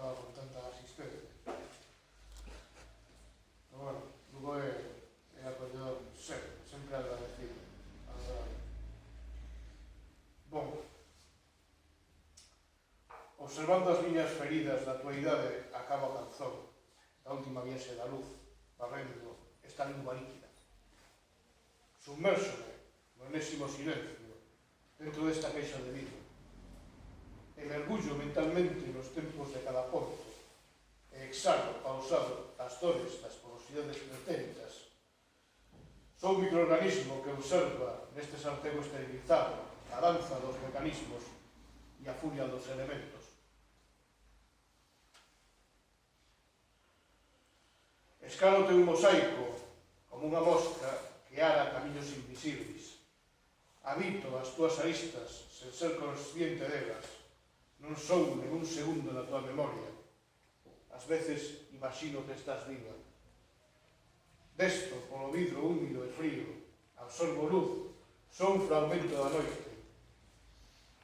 estaba con tanta asistencia. Pero bueno, Lugo é acolledor sempre agradecido. Bon, observando as liñas feridas da tua idade, acaba a canción da última viaxe da luz, barrendo esta lingua líquida. Submersome no enésimo silencio dentro desta caixa de vidro. E mergullo mentalmente nos tempos de cada ponto e exhalo, pausado, as dores das porosidades pretéritas. Sou un microorganismo que observa neste sartego esterilizado a danza dos mecanismos e a furia dos elementos. Escalo teu mosaico como unha mosca que ara camiños invisibles. Habito as túas aristas sen ser consciente delas. Non sou nen un segundo na tua memoria. Ás veces imagino que estás viva. Desto polo vidro húmido e frío, absorbo luz, sou un fragmento da noite.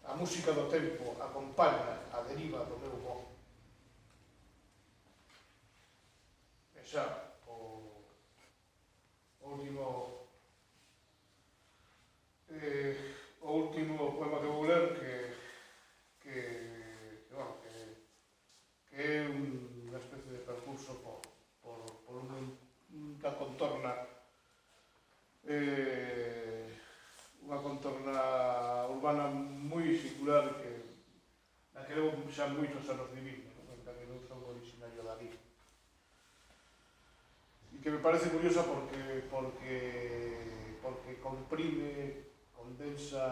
A música do tempo acompaña a deriva do meu voo. E xa, o último poema que vou ler que é unha especie de percurso por unha contorna urbana moi singular na que levo xa moitos anos vivindo, en que non son originario de aquí. E que me parece curiosa porque comprime, condensa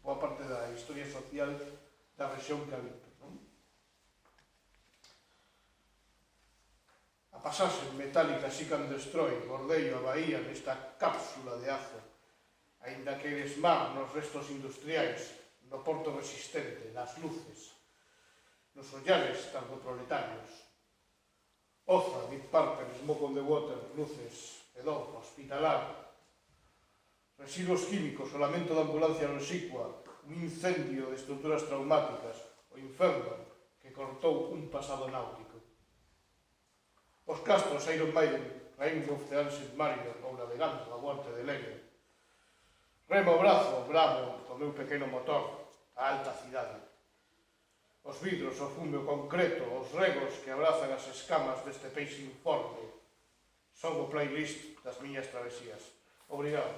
boa parte da historia social da rexión que habito. A pasaxe metálica Seek and Destroy bordeio a bahía nesta cápsula de azo, aínda que eres mar nos restos industriais, no porto resistente, nas luces, nos ollares tanto proletarios. Oza, Deep Purple, Smoke on the Water, luces, hedor, hospitalar, residuos químicos, o lamento da ambulancia noxicua, un incendio de estruturas traumáticas, o inferno que cortou un pasado náutico. Os castros Iron Maiden, Rainbow of the Ancient Mariner ou navegando a muerte de Lenin. Remo o brazo, bravo, do meu pequeno motor, a alta cidade. Os vidros, o fume, o concreto, os regos que abrazan as escamas deste peixe informe. Son o playlist das miñas travesías. Obrigado.